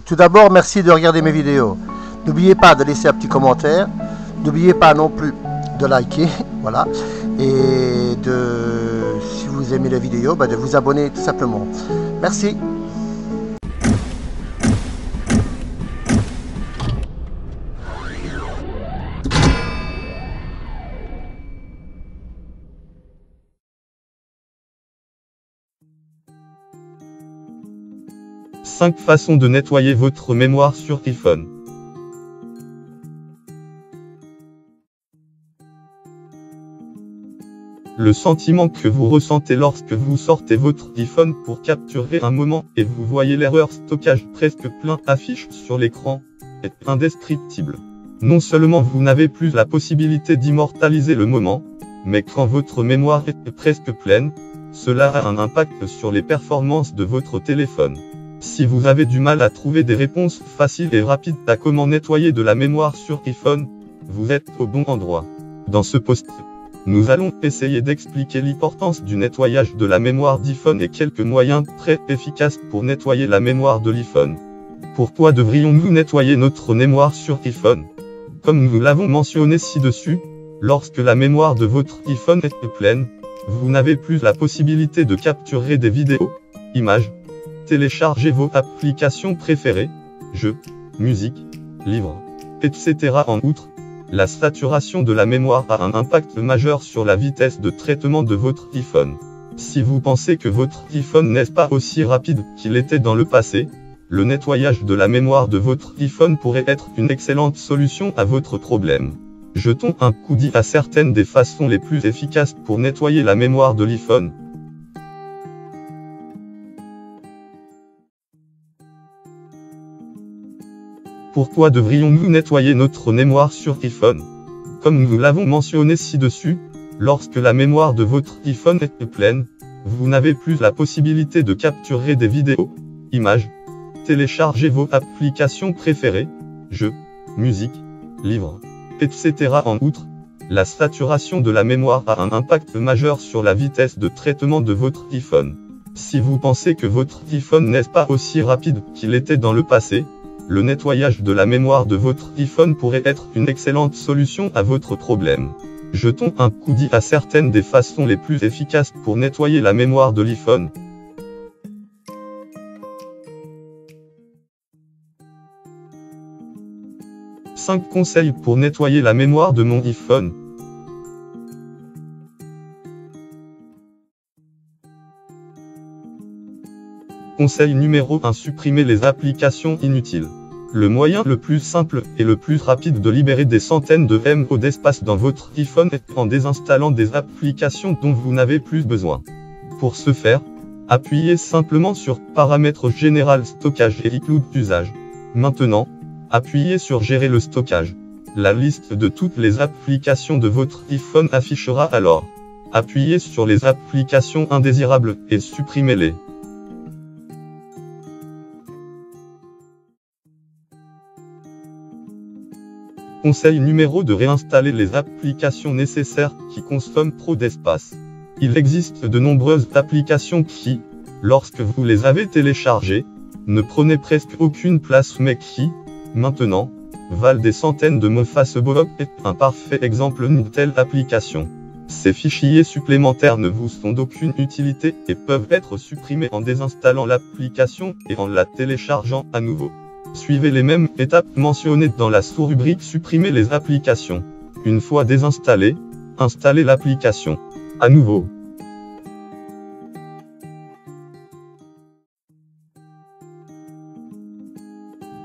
Tout d'abord, merci de regarder mes vidéos. N'oubliez pas de laisser un petit commentaire. N'oubliez pas non plus de liker, voilà. Et si vous aimez la vidéo, de vous abonner tout simplement. Merci. Cinq façons de nettoyer votre mémoire sur iPhone. Le sentiment que vous ressentez lorsque vous sortez votre iPhone pour capturer un moment et vous voyez l'erreur stockage presque plein affiche sur l'écran est indescriptible. Non seulement vous n'avez plus la possibilité d'immortaliser le moment, mais quand votre mémoire est presque pleine, cela a un impact sur les performances de votre téléphone. Si vous avez du mal à trouver des réponses faciles et rapides à comment nettoyer de la mémoire sur iPhone, vous êtes au bon endroit. Dans ce post, nous allons essayer d'expliquer l'importance du nettoyage de la mémoire d'iPhone et quelques moyens très efficaces pour nettoyer la mémoire de l'iPhone. Pourquoi devrions-nous nettoyer notre mémoire sur iPhone? Comme nous l'avons mentionné ci-dessus, lorsque la mémoire de votre iPhone est pleine, vous n'avez plus la possibilité de capturer des vidéos, images, télécharger vos applications préférées, jeux, musique, livres, etc. En outre, la saturation de la mémoire a un impact majeur sur la vitesse de traitement de votre iPhone. Si vous pensez que votre iPhone n'est pas aussi rapide qu'il était dans le passé, le nettoyage de la mémoire de votre iPhone pourrait être une excellente solution à votre problème. Jetons un coup d'œil à certaines des façons les plus efficaces pour nettoyer la mémoire de l'iPhone. Pourquoi devrions-nous nettoyer notre mémoire sur iPhone? Comme nous l'avons mentionné ci-dessus, lorsque la mémoire de votre iPhone est pleine, vous n'avez plus la possibilité de capturer des vidéos, images, télécharger vos applications préférées, jeux, musique, livres, etc. En outre, la saturation de la mémoire a un impact majeur sur la vitesse de traitement de votre iPhone. Si vous pensez que votre iPhone n'est pas aussi rapide qu'il était dans le passé, le nettoyage de la mémoire de votre iPhone pourrait être une excellente solution à votre problème. Jetons un coup d'œil à certaines des façons les plus efficaces pour nettoyer la mémoire de l'iPhone. Cinq conseils pour nettoyer la mémoire de mon iPhone. Conseil numéro 1. Supprimer les applications inutiles. Le moyen le plus simple et le plus rapide de libérer des centaines de MB d'espace dans votre iPhone est en désinstallant des applications dont vous n'avez plus besoin. Pour ce faire, appuyez simplement sur Paramètres général stockage et iCloud usage. Maintenant, appuyez sur Gérer le stockage. La liste de toutes les applications de votre iPhone affichera alors. Appuyez sur les applications indésirables et supprimez-les. Conseil numéro 2. Réinstaller les applications nécessaires qui consomment trop d'espace. Il existe de nombreuses applications qui, lorsque vous les avez téléchargées, ne prenaient presque aucune place mais qui, maintenant, valent des centaines de mots. Facebook est un parfait exemple d'une telle application. Ces fichiers supplémentaires ne vous sont d'aucune utilité et peuvent être supprimés en désinstallant l'application et en la téléchargeant à nouveau. Suivez les mêmes étapes mentionnées dans la sous-rubrique Supprimer les applications. Une fois désinstallée, installez l'application. À nouveau.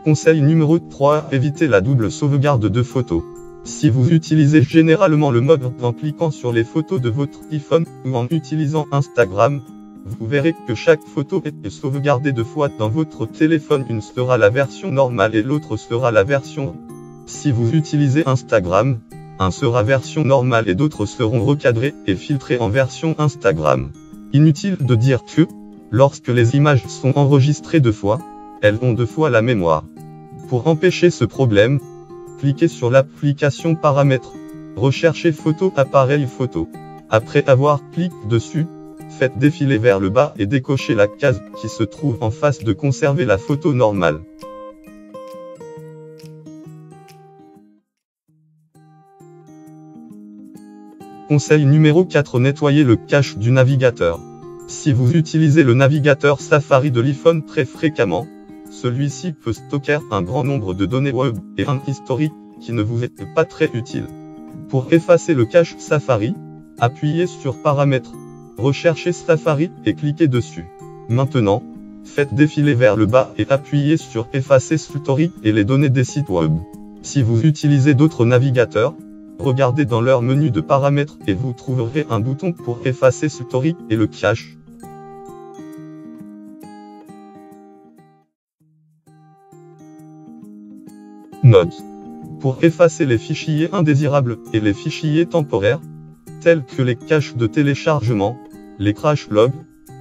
Conseil numéro 3. Évitez la double sauvegarde de photos. Si vous utilisez généralement le mode en cliquant sur les photos de votre iPhone ou en utilisant Instagram, vous verrez que chaque photo est sauvegardée deux fois dans votre téléphone. Une sera la version normale et l'autre sera la version. Si vous utilisez Instagram, un sera version normale et d'autres seront recadrés et filtrés en version Instagram. Inutile de dire que, lorsque les images sont enregistrées deux fois, elles ont deux fois la mémoire. Pour empêcher ce problème, cliquez sur l'application Paramètres, recherchez Photo appareil photo. Après avoir cliqué dessus, faites défiler vers le bas et décochez la case qui se trouve en face de conserver la photo normale. Conseil numéro 4. Nettoyer le cache du navigateur. Si vous utilisez le navigateur Safari de l'iPhone très fréquemment, celui-ci peut stocker un grand nombre de données web et un historique qui ne vous est pas très utile. Pour effacer le cache Safari, appuyez sur Paramètres, recherchez Safari et cliquez dessus. Maintenant, faites défiler vers le bas et appuyez sur Effacer l'historique et les données des sites web. Si vous utilisez d'autres navigateurs, regardez dans leur menu de paramètres et vous trouverez un bouton pour effacer l'historique et le cache. Note. Pour effacer les fichiers indésirables et les fichiers temporaires, tels que les caches de téléchargement, les crash logs,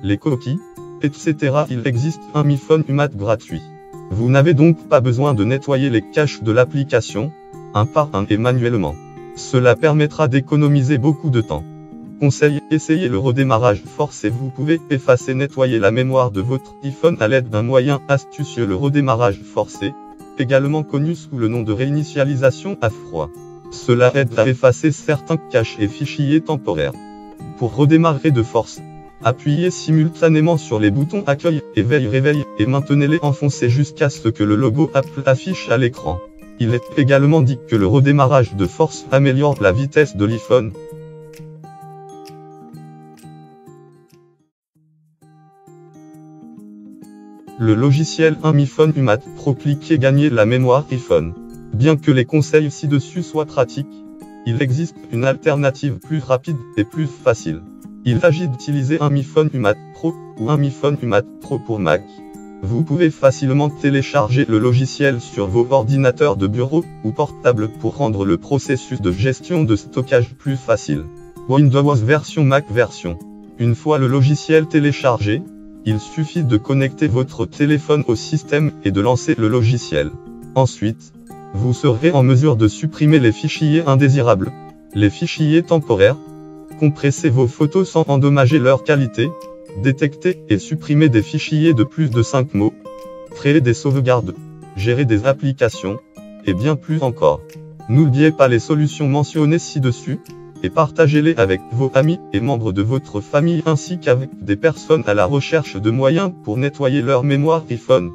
les cookies, etc. il existe un iPhone UMAT gratuit. Vous n'avez donc pas besoin de nettoyer les caches de l'application, un par un et manuellement. Cela permettra d'économiser beaucoup de temps. Conseil, essayez le redémarrage forcé. Vous pouvez effacer nettoyer la mémoire de votre iPhone à l'aide d'un moyen astucieux, le redémarrage forcé, également connu sous le nom de réinitialisation à froid. Cela aide à effacer certains caches et fichiers temporaires. Pour redémarrer de force, appuyez simultanément sur les boutons Accueil et Réveil et maintenez-les enfoncés jusqu'à ce que le logo Apple affiche à l'écran. Il est également dit que le redémarrage de force améliore la vitesse de l'iPhone. Le logiciel iPhone UMAT Pro. Cliquez Gagner la mémoire iPhone. Bien que les conseils ci-dessus soient pratiques, il existe une alternative plus rapide et plus facile. Il s'agit d'utiliser un iPhone UMAT Pro ou un iPhone UMAT Pro pour Mac. Vous pouvez facilement télécharger le logiciel sur vos ordinateurs de bureau ou portable pour rendre le processus de gestion de stockage plus facile. Windows version Mac version. Une fois le logiciel téléchargé, il suffit de connecter votre téléphone au système et de lancer le logiciel. Ensuite, vous serez en mesure de supprimer les fichiers indésirables, les fichiers temporaires, compresser vos photos sans endommager leur qualité, détecter et supprimer des fichiers de plus de 5 mots, créer des sauvegardes, gérer des applications, et bien plus encore. N'oubliez pas les solutions mentionnées ci-dessus, et partagez-les avec vos amis et membres de votre famille ainsi qu'avec des personnes à la recherche de moyens pour nettoyer leur mémoire iPhone.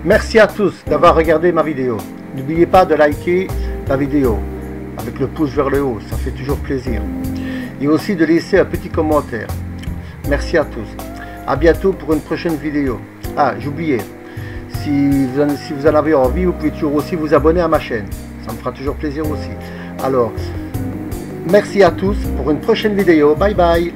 Merci à tous d'avoir regardé ma vidéo. N'oubliez pas de liker la vidéo avec le pouce vers le haut, ça fait toujours plaisir. Et aussi de laisser un petit commentaire. Merci à tous. À bientôt pour une prochaine vidéo. Ah, j'oubliais. Si vous en avez envie, vous pouvez toujours aussi vous abonner à ma chaîne. Ça me fera toujours plaisir aussi. Alors, merci à tous pour une prochaine vidéo. Bye bye.